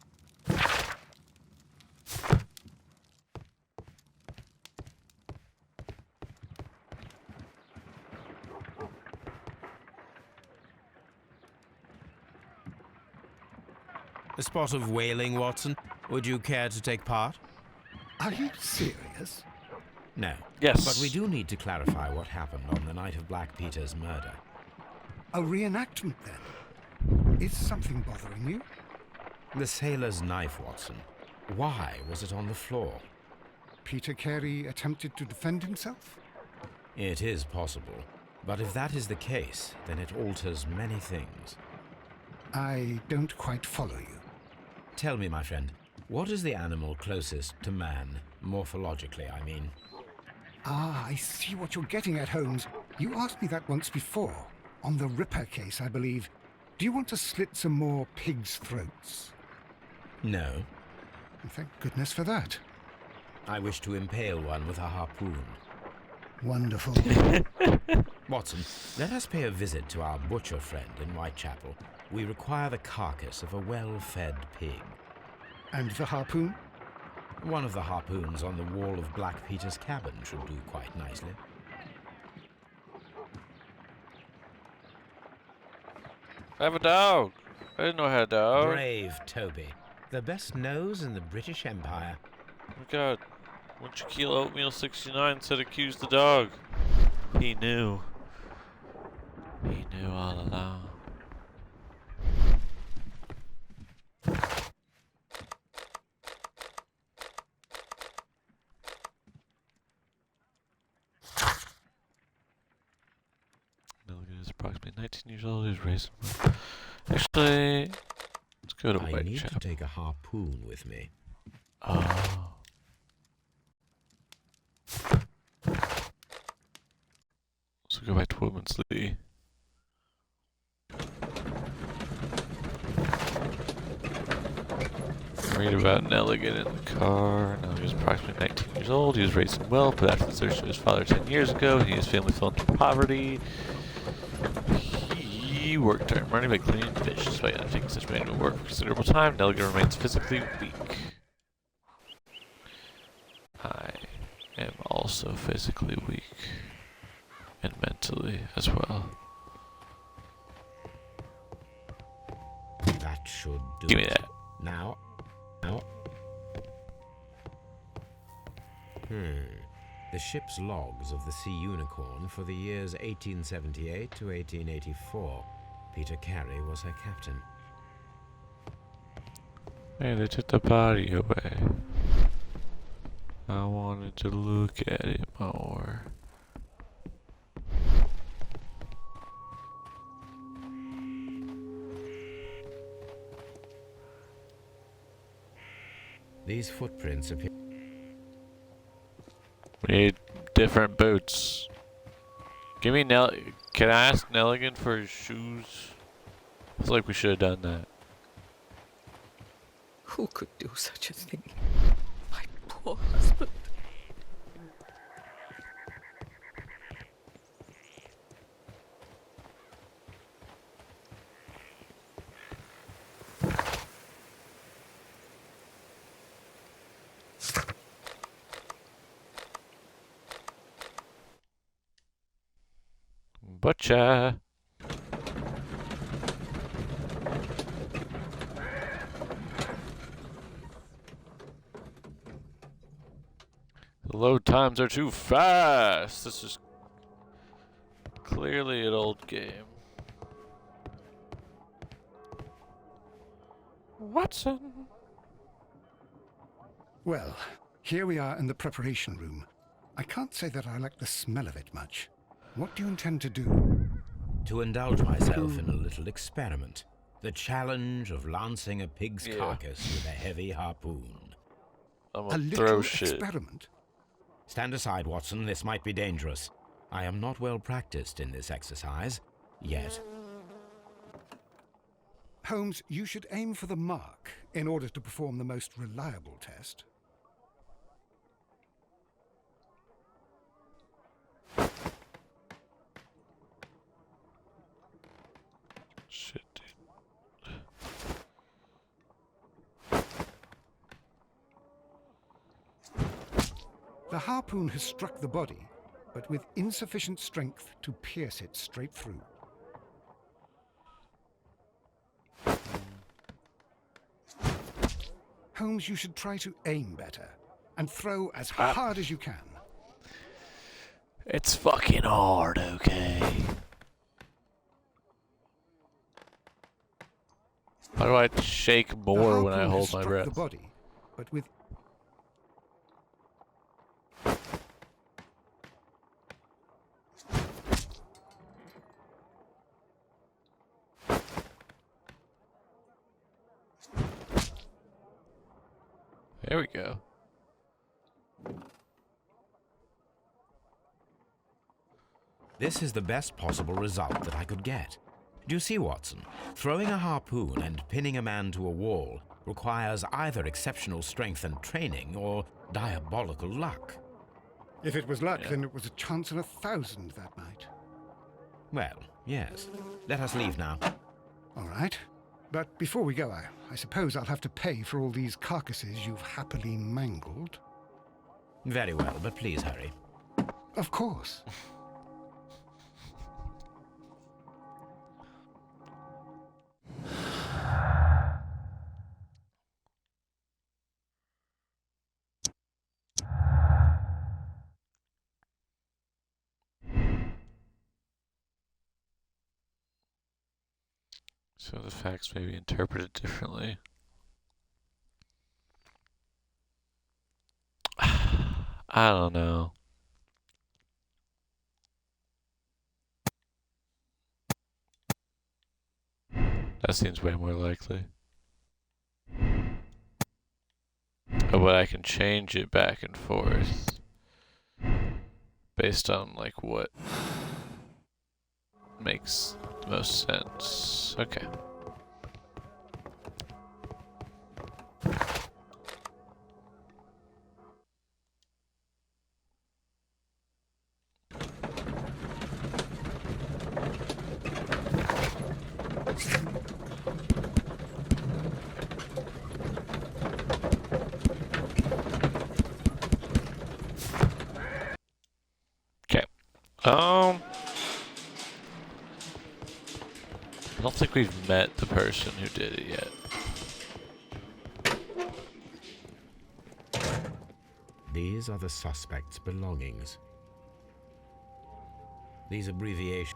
A spot of whaling, Watson. Would you care to take part? Are you serious? No. Yes. But we do need to clarify what happened on the night of Black Peter's murder. A reenactment, then? Is something bothering you? The sailor's knife, Watson. Why was it on the floor? Peter Carey attempted to defend himself? It is possible. But if that is the case, then it alters many things. I don't quite follow you. Tell me, my friend, what is the animal closest to man, morphologically, I mean? Ah, I see what you're getting at, Holmes. You asked me that once before. On the Ripper case, I believe. Do you want to slit some more pigs' throats? No. Thank goodness for that. I wish to impale one with a harpoon. Wonderful. Watson, let us pay a visit to our butcher friend in Whitechapel. We require the carcass of a well-fed pig. And the harpoon? One of the harpoons on the wall of Black Peter's cabin should do quite nicely. I have a dog. I didn't know I had a dog. Brave Toby. The best nose in the British Empire. Oh my god. 1 kilo oatmeal 69 said accuse the dog. He knew. He knew all along. Nelligan is approximately 19 years old. He's raised in... Actually, let's go to I need to Whitechapel. take a harpoon with me. Oh. So go back to Woodman's Lee. Read about Nelligan in the car. Nelligan is approximately 19 years old. He was raised in wealth, but after the search of his father 10 years ago, he and his family fell into poverty. He worked to earn money by cleaning fish. Despite undertaking such manual work for considerable time, Nelligan remains physically weak. I am also physically weak. And mentally as well. That should do Give me it. that. Now. The ship's logs of the Sea Unicorn for the years 1878 to 1884. Peter Carey was her captain. Hey, they took the body away. I wanted to look at it more. These footprints appear... We need different boots. Give me Can I ask Nelligan for his shoes? I feel like we should have done that. Who could do such a thing? My poor husband. Butcha. The load times are too fast. This is clearly an old game. Watson. Well, here we are in the preparation room. I can't say that I like the smell of it much. What do you intend to do? To indulge myself in a little experiment. The challenge of lancing a pig's carcass with a heavy harpoon. I'm A gonna little throw shit. experiment? Stand aside, Watson. This might be dangerous. I am not well practiced in this exercise. Yet. Holmes, you should aim for the mark in order to perform the most reliable test. Shit, dude. The harpoon has struck the body, but with insufficient strength to pierce it straight through. Holmes, you should try to aim better and throw as hard as you can. It's fucking hard, okay? How do I shake more when I The harpoon hold has my struck breath? the body, but with There we go. This is the best possible result that I could get. Do you see, Watson? Throwing a harpoon and pinning a man to a wall requires either exceptional strength and training or diabolical luck. if it was luck, then it was a chance in 1,000 that night. Well, yes. Let us leave now. All right. But before we go, I suppose I'll have to pay for all these carcasses you've happily mangled. Very well, but please hurry. Of course. So the facts may be interpreted differently. I don't know. That seems way more likely. Oh, but I can change it back and forth based on like what makes the most sense. Okay. I don't think we've met the person who did it yet. These are the suspect's belongings. These abbreviations.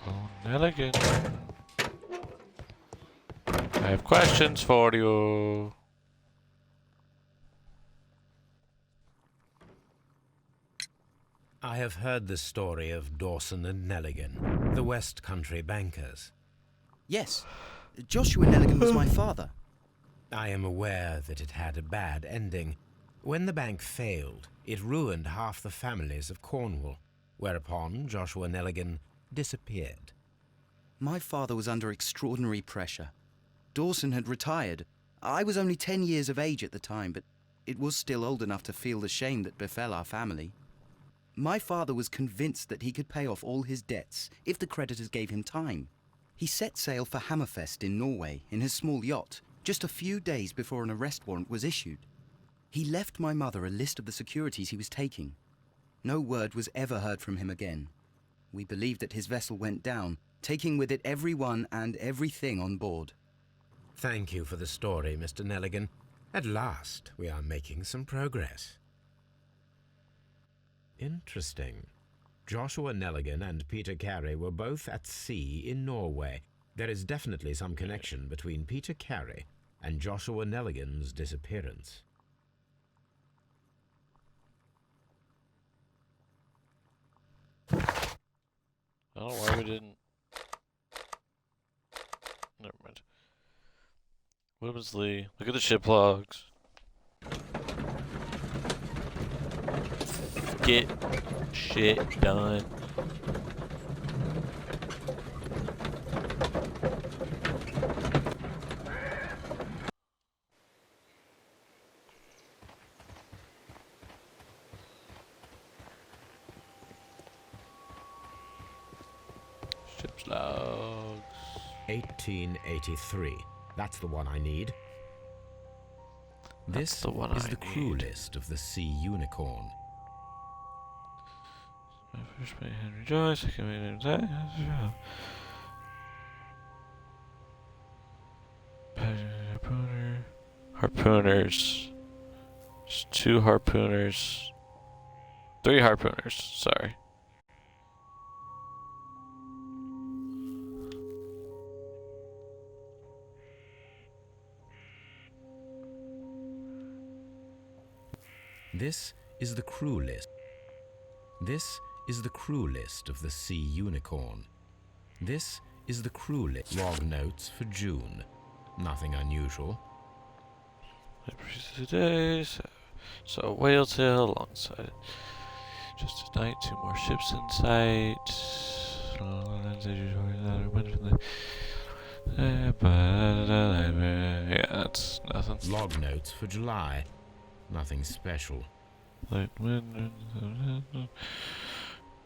Oh, Nelligan. I have questions for you. I have heard the story of Dawson and Nelligan, the West Country bankers. Yes, Joshua Nelligan was my father. I am aware that it had a bad ending. When the bank failed, it ruined half the families of Cornwall, whereupon Joshua Nelligan disappeared. My father was under extraordinary pressure. Dawson had retired. I was only 10 years of age at the time, but it was still old enough to feel the shame that befell our family. My father was convinced that he could pay off all his debts if the creditors gave him time. He set sail for Hammerfest in Norway in his small yacht just a few days before an arrest warrant was issued. He left my mother a list of the securities he was taking. No word was ever heard from him again. We believe that his vessel went down, taking with it everyone and everything on board. Thank you for the story, Mr. Nelligan. At last, we are making some progress. Interesting. Joshua Nelligan and Peter Carey were both at sea in Norway. There is definitely some connection between Peter Carey and Joshua Nelligan's disappearance. I don't know why we didn't. Never mind. What was Lee? Look at the ship logs. Get shit done. Ship's logs. 1883. That's the one I need. This the one is I the crew need. list of the Sea Unicorn. My first mate Henry Joyce, second mate James Harpooner. Harpooners. There's 2 harpooners. 3 harpooners, sorry. This is the crew list. This is the crew list of the Sea Unicorn. This is the crew list. Log notes for June. Nothing unusual. Today, so whale tail alongside. Just tonight, 2 more ships in sight. Yeah, that's nothing. Log notes for July. Nothing special. Light wind.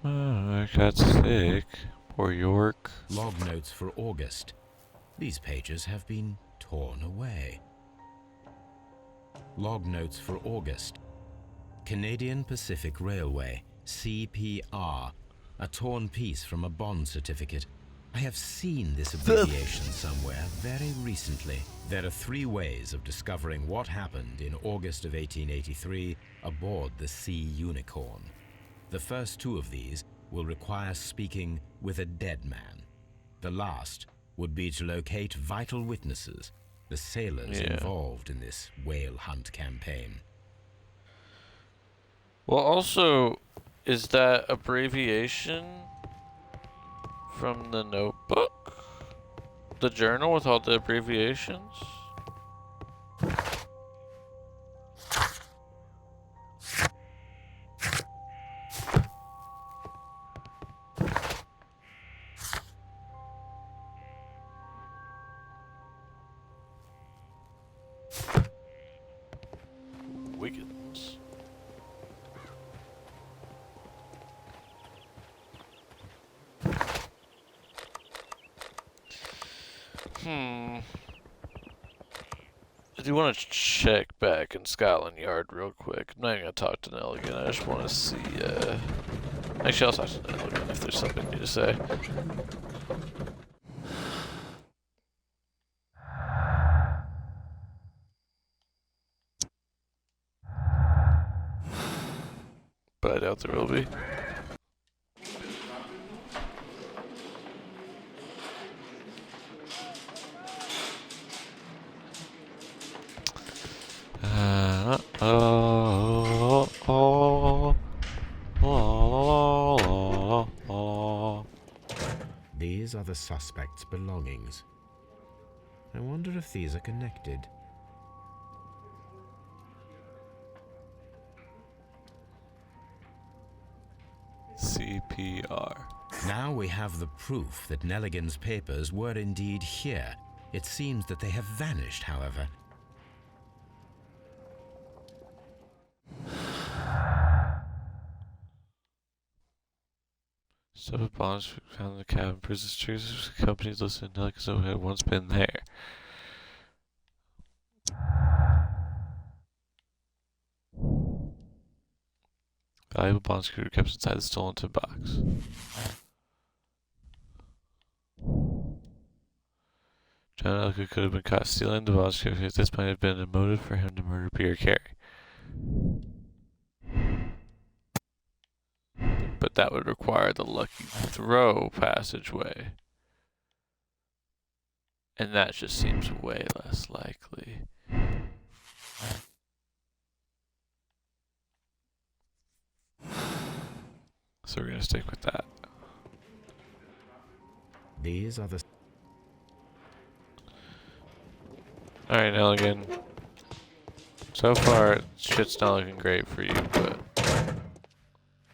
I got sick. Poor York. Log notes for August. These pages have been torn away. Log notes for August. Canadian Pacific Railway, CPR. A torn piece from a bond certificate. I have seen this abbreviation somewhere very recently. There are 3 ways of discovering what happened in August of 1883 aboard the Sea Unicorn. The first 2 of these will require speaking with a dead man. The last would be to locate vital witnesses, the sailors involved in this whale hunt campaign. Well, also, is that abbreviation from the notebook? The journal with all the abbreviations? Wiggins. I do want to check back in Scotland Yard real quick. I'm not even going to talk to Nell again. I just want to see, actually, I'll talk to Nell again if there's something new to say. But I doubt there will be. These are the suspect's belongings. I wonder if these are connected. CPR. Now we have the proof that Nelligan's papers were indeed here. It seems that they have vanished, however. Several bonds found in the cabin. Prison traces companies listed in Nelligan had once been there. Valuable bond security kept inside the stolen tin box. John Elka could have been caught stealing the bond security. This might have been a motive for him to murder Peter Carey. But that would require the lucky throw passageway. And that just seems way less likely. So we're going to stick with that. These are the... Alright, Nelligan. So far, shit's not looking great for you, but...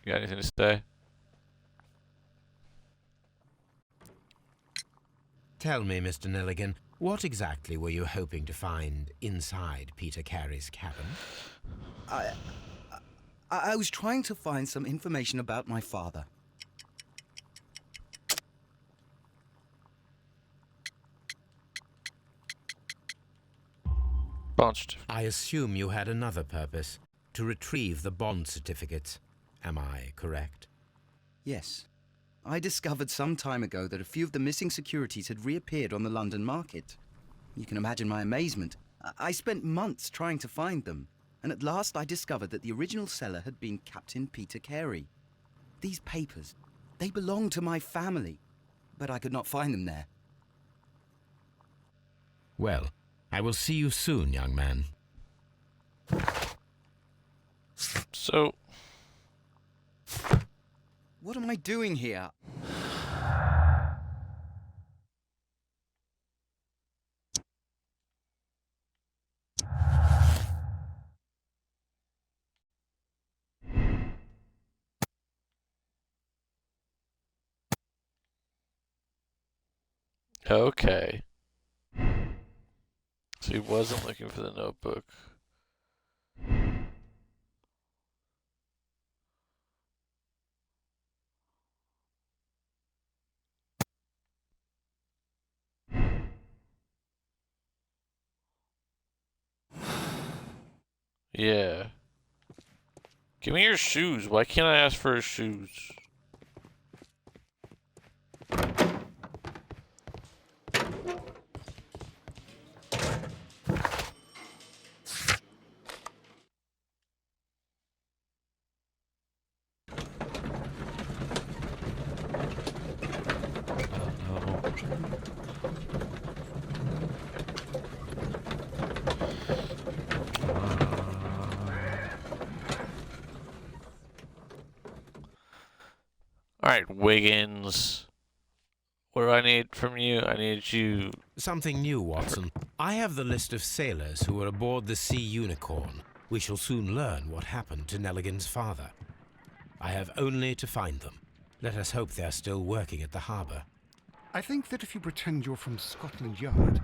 You got anything to say? Tell me, Mr. Nelligan, what exactly were you hoping to find inside Peter Carey's cabin? I was trying to find some information about my father. I assume you had another purpose, to retrieve the bond certificates. Am I correct? Yes. I discovered some time ago that a few of the missing securities had reappeared on the London market. You can imagine my amazement. I spent months trying to find them, and at last I discovered that the original seller had been Captain Peter Carey. These papers, they belonged to my family, but I could not find them there. Well, I will see you soon, young man. So... What am I doing here? Okay. So he wasn't looking for the notebook. Yeah. Give me your shoes. Why can't I ask for his shoes? Alright, Wiggins. What do I need from you? I need you... Something new, Watson. I have the list of sailors who were aboard the Sea Unicorn. We shall soon learn what happened to Nelligan's father. I have only to find them. Let us hope they are still working at the harbour. I think that if you pretend you're from Scotland Yard...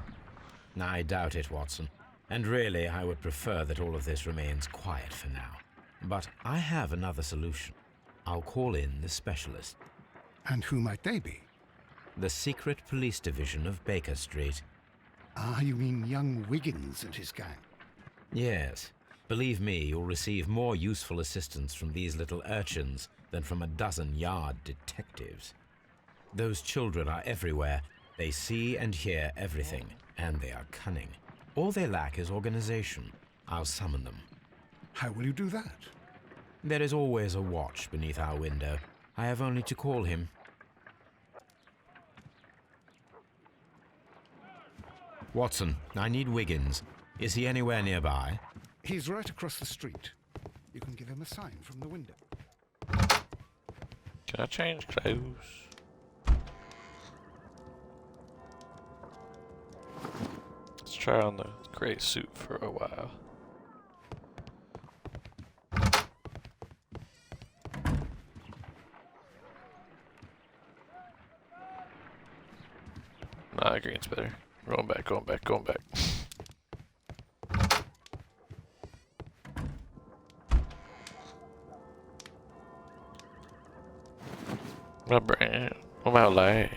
I doubt it, Watson. And really, I would prefer that all of this remains quiet for now. But I have another solution. I'll call in the specialist. And who might they be? The secret police division of Baker Street. Ah, you mean young Wiggins and his gang? Yes. Believe me, you'll receive more useful assistance from these little urchins than from a dozen yard detectives. Those children are everywhere. They see and hear everything, and they are cunning. All they lack is organization. I'll summon them. How will you do that? There is always a watch beneath our window. I have only to call him. Watson, I need Wiggins. Is he anywhere nearby? He's right across the street. You can give him a sign from the window. Can I change clothes? Let's try on the grey suit for a while. Nah, green's better. Going back, going back, going back. What about brand? What about like?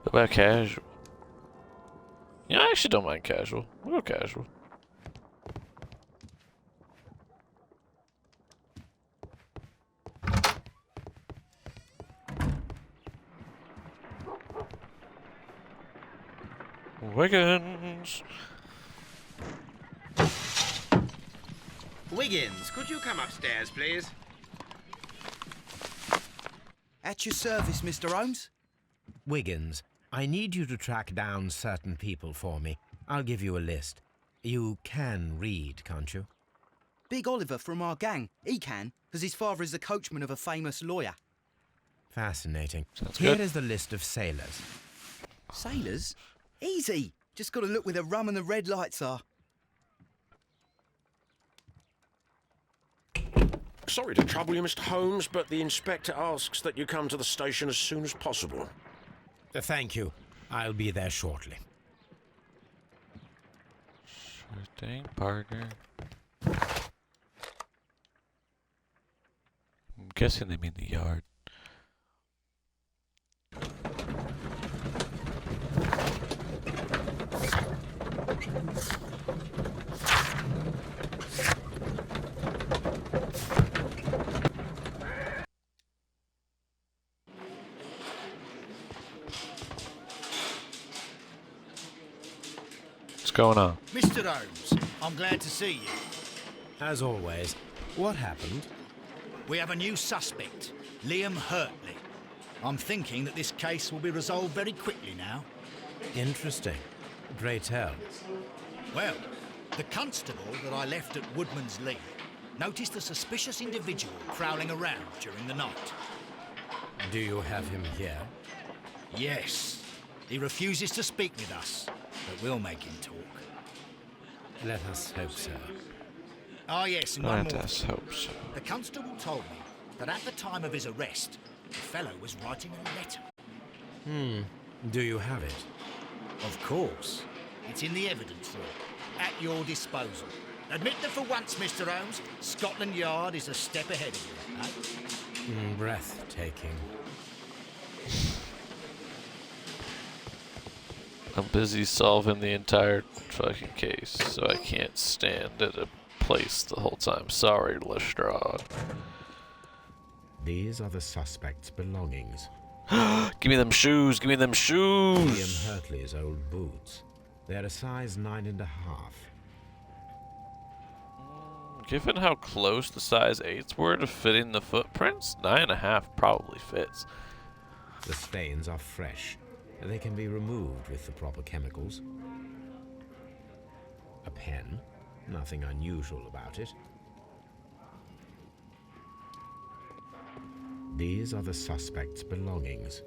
What about casual? Yeah, I actually don't mind casual. We'll go casual. Wiggins. Wiggins, could you come upstairs, please? At your service, Mr. Holmes. Wiggins, I need you to track down certain people for me. I'll give you a list. You can read, can't you? Big Oliver from our gang. He can, because his father is the coachman of a famous lawyer. Fascinating. Sounds Here good. is the list of sailors. Sailors? Easy. Just got to look where the rum and the red lights are. Sorry to trouble you, Mr. Holmes, but the inspector asks that you come to the station as soon as possible. Thank you. I'll be there shortly. Sure thing, partner. I'm guessing they mean the yard. What's going on? Mr. Holmes, I'm glad to see you. As always, what happened? We have a new suspect, Liam Hurtley. I'm thinking that this case will be resolved very quickly now. Interesting. Pray tell. Well, the constable that I left at Woodman's Lee noticed a suspicious individual prowling around during the night. Do you have him here? Yes, he refuses to speak with us, but we'll make him talk. Let us hope so. Ah, yes, and one Let more us thing. hope so. The constable told me that at the time of his arrest, the fellow was writing a letter. Do you have it? Of course. It's in the evidence room, at your disposal. Admit that for once, Mr. Holmes, Scotland Yard is a step ahead of you, eh? Breathtaking. I'm busy solving the entire fucking case, so I can't stand at a place the whole time. Sorry, Lestrade. These are the suspect's belongings. Give me them shoes. Give me them shoes. Liam Hurtley's old boots. They're a size 9.5. Given how close the size 8s were to fitting the footprints, 9.5 probably fits. The stains are fresh. They can be removed with the proper chemicals. A pen. Nothing unusual about it. These are the suspect's belongings.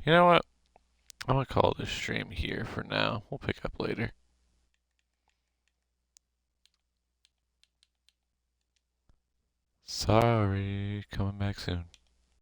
You know what? I'm gonna call this stream here for now. We'll pick up later. Sorry, coming back soon.